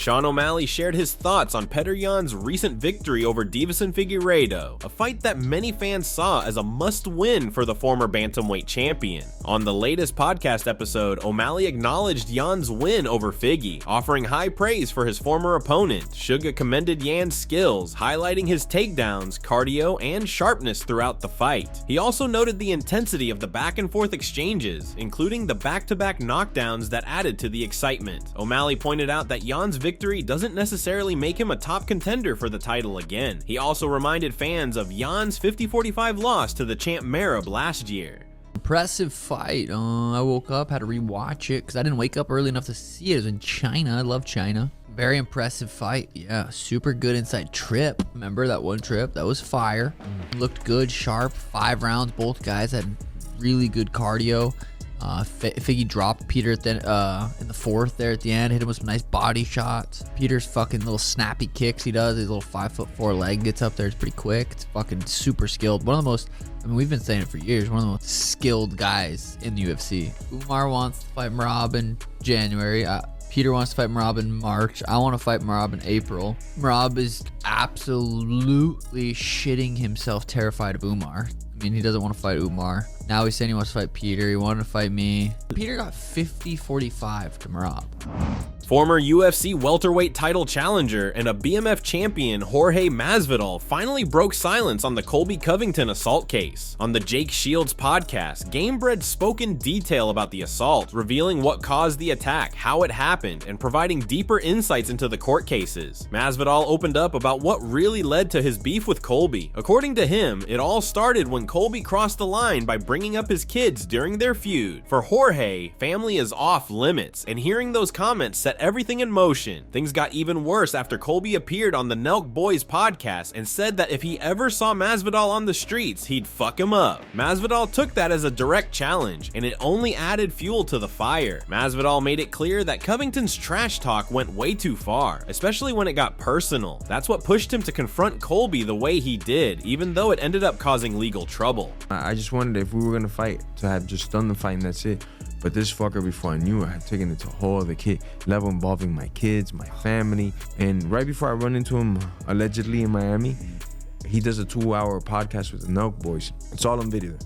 Sean O'Malley shared his thoughts on Petr Yan's recent victory over Deiveson Figueiredo, a fight that many fans saw as a must-win for the former bantamweight champion. On the latest podcast episode, O'Malley acknowledged Yan's win over Figgy, offering high praise for his former opponent. Suga commended Yan's skills, highlighting his takedowns, cardio, and sharpness throughout the fight. He also noted the intensity of the back-and-forth exchanges, including the back-to-back knockdowns that added to the excitement. O'Malley pointed out that Yan's victory doesn't necessarily make him a top contender for the title again. He also reminded fans of Yan's 50-45 loss to the champ Merab last year. Impressive fight. I woke up, had to rewatch it because I didn't wake up early enough to see it. It was in China. I love China. Very impressive fight. Yeah, super good inside trip. Remember that one trip? That was fire. Looked good, sharp. 5 rounds. Both guys had really good cardio. Figgy dropped Peter at in the 4th there at the end. Hit him with some nice body shots. Peter's fucking little snappy kicks he does. His little 5'4" leg gets up there. It's pretty quick. It's fucking super skilled. One of the most, I mean, we've been saying it for years, one of the most skilled guys in the UFC. Umar wants to fight Merab in January. Peter wants to fight Merab in March. I want to fight Merab in April. Merab is absolutely shitting himself terrified of Umar. I mean, he doesn't want to fight Umar. Now he's saying he wants to fight Peter. He wanted to fight me. Peter got 50-45 to Merab. Former UFC welterweight title challenger and a BMF champion Jorge Masvidal finally broke silence on the Colby Covington assault case. On the Jake Shields podcast, Gamebred spoke in detail about the assault, revealing what caused the attack, how it happened, and providing deeper insights into the court cases. Masvidal opened up about what really led to his beef with Colby. According to him, it all started when Colby crossed the line by bringing up his kids during their feud. For Jorge, family is off limits, and hearing those comments set everything in motion. Things got even worse after Colby appeared on the Nelk Boys podcast and said that if he ever saw Masvidal on the streets, he'd fuck him up. Masvidal took that as a direct challenge, and it only added fuel to the fire. Masvidal made it clear that Covington's trash talk went way too far, especially when it got personal. That's what pushed him to confront Colby the way he did, even though it ended up causing legal trouble. I just wanted, if we were gonna fight, to have just done the fight and that's it. But this fucker, before I knew, I had taken it to a whole other level involving my kids, my family. And right before I run into him, allegedly in Miami, he does a 2-hour podcast with the Nelk Boys. It's all on video.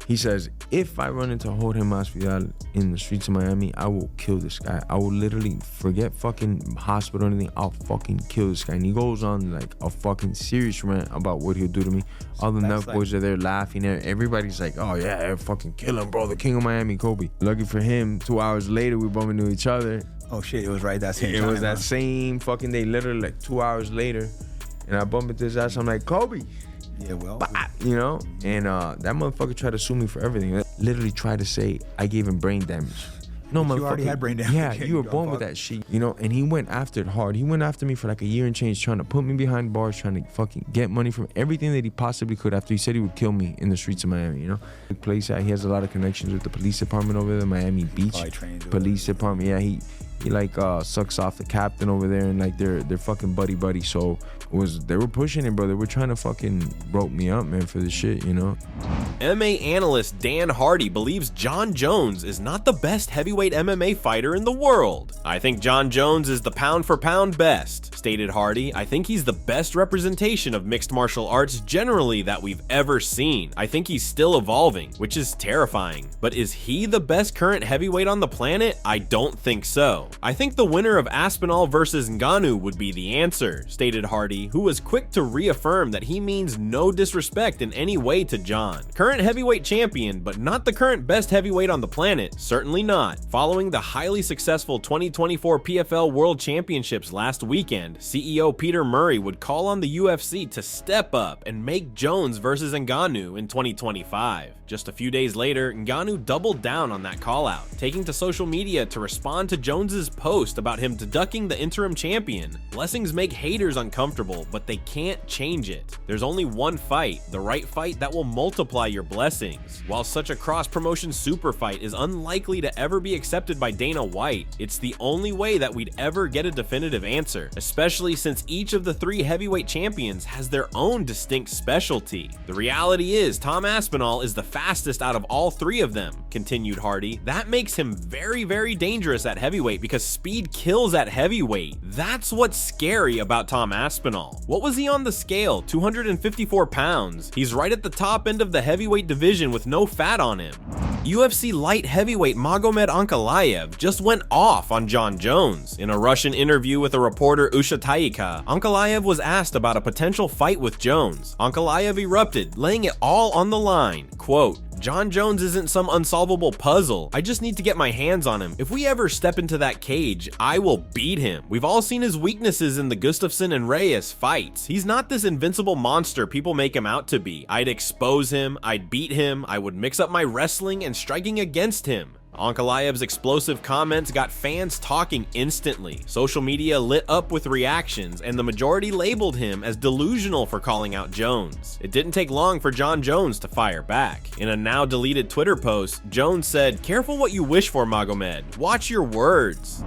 He says, if I run into Jorge Masvidal in the streets of Miami, I will kill this guy. I will literally forget fucking hospital or anything. I'll fucking kill this guy. And he goes on like a fucking serious rant about what he'll do to me. All the Nelk Boys are there laughing. Everybody's like, oh yeah, fucking kill him, bro. The king of Miami, Colby. Lucky for him, 2 hours later, we bumped into each other. Oh shit, it was right that same time. It was that same fucking day, literally like 2 hours later. And I bumped into his ass. I'm like, Colby. Yeah, well, you know, and that motherfucker tried to sue me for everything. Literally tried to say I gave him brain damage. No, motherfucker. You already had brain damage. Yeah, you were born with that shit, you know. And he went after it hard. He went after me for like a year and change, trying to put me behind bars, trying to fucking get money from everything that he possibly could. After he said he would kill me in the streets of Miami, you know. The place, he has a lot of connections with the police department over there, Miami Beach police department. Yeah, he like sucks off the captain over there, and like they're fucking buddy. So they were pushing it, bro. They were trying to fucking rope me up, man, for this shit, you know. MMA analyst Dan Hardy believes Jon Jones is not the best heavyweight MMA fighter in the world. I think Jon Jones is the pound for pound best, stated Hardy. I think he's the best representation of mixed martial arts generally that we've ever seen. I think he's still evolving, which is terrifying. But is he the best current heavyweight on the planet? I don't think so. I think the winner of Aspinall versus Ngannou would be the answer, stated Hardy, who was quick to reaffirm that he means no disrespect in any way to Jon. Current heavyweight champion, but not the current best heavyweight on the planet, certainly not. Following the highly successful 2024 PFL World Championships last weekend, CEO Peter Murray would call on the UFC to step up and make Jones versus Ngannou in 2025. Just a few days later, Ngannou doubled down on that call out, taking to social media to respond to Jones's post about him deducting the interim champion. Blessings make haters uncomfortable, but they can't change it. There's only one fight, the right fight that will multiply your blessings. While such a cross-promotion super fight is unlikely to ever be accepted by Dana White, it's the only way that we'd ever get a definitive answer, especially since each of the 3 heavyweight champions has their own distinct specialty. The reality is, Tom Aspinall is the fastest out of all 3 of them, continued Hardy. That makes him very, very dangerous at heavyweight because speed kills at heavyweight. That's what's scary about Tom Aspinall. What was he on the scale? 254 pounds. He's right at the top end of the heavyweight division with no fat on him. UFC light heavyweight Magomed Ankalaev just went off on Jon Jones. In a Russian interview with a reporter Usha Taika, Ankalaev was asked about a potential fight with Jones. Ankalaev erupted, laying it all on the line. Quote, "Jon Jones isn't some unsolvable puzzle. I just need to get my hands on him. If we ever step into that cage, I will beat him. We've all seen his weaknesses in the Gustafsson and Reyes fights. He's not this invincible monster people make him out to be. I'd expose him, I'd beat him, I would mix up my wrestling and striking against him." Ankalaev's explosive comments got fans talking instantly. Social media lit up with reactions, and the majority labeled him as delusional for calling out Jones. It didn't take long for Jon Jones to fire back. In a now deleted Twitter post, Jones said, "Careful what you wish for, Magomed. Watch your words."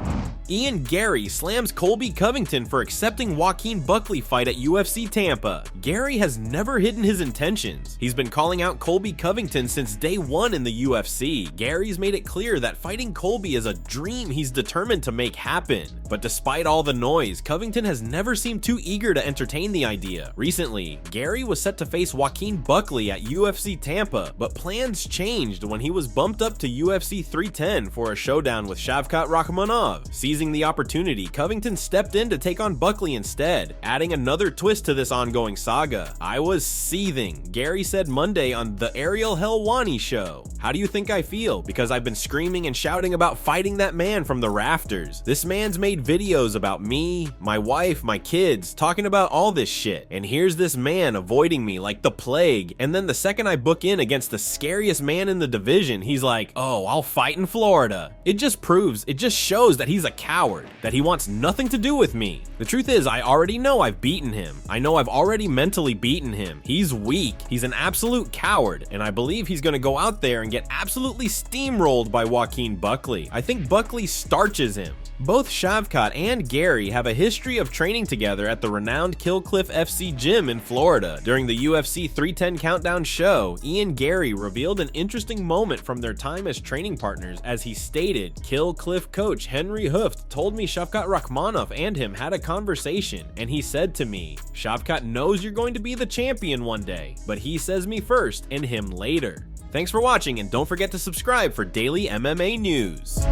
Garry slams Colby Covington for accepting Joaquin Buckley fight at UFC Tampa. Garry has never hidden his intentions. He's been calling out Colby Covington since day 1 in the UFC. Gary's made it clear that fighting Colby is a dream he's determined to make happen. But despite all the noise, Covington has never seemed too eager to entertain the idea. Recently, Garry was set to face Joaquin Buckley at UFC Tampa, but plans changed when he was bumped up to UFC 310 for a showdown with Shavkat Rakhmonov. Seizing the opportunity, Covington stepped in to take on Buckley instead, adding another twist to this ongoing saga. "I was seething," Garry said Monday on the Ariel Helwani show. "How do you think I feel? Because I've been screaming and shouting about fighting that man from the rafters. This man's made videos about me, my wife, my kids, talking about all this shit. And here's this man avoiding me like the plague. And then the second I book in against the scariest man in the division, he's like, oh, I'll fight in Florida." It just shows that he's a coward, that he wants nothing to do with me. The truth is, I already know I've beaten him. I know I've already mentally beaten him. He's weak. He's an absolute coward. And I believe he's gonna go out there and get absolutely steamrolled by Joaquin Buckley. I think Buckley starches him. Both Shavkat and Garry have a history of training together at the renowned Kill Cliff FC gym in Florida. During the UFC 310 Countdown show, Garry revealed an interesting moment from their time as training partners as he stated, "Kill Cliff coach Henry Hooft told me Shavkat Rakhmonov and him had a conversation, and he said to me, Shavkat knows you're going to be the champion one day, but he says me first and him later." Thanks for watching, and don't forget to subscribe for daily MMA news.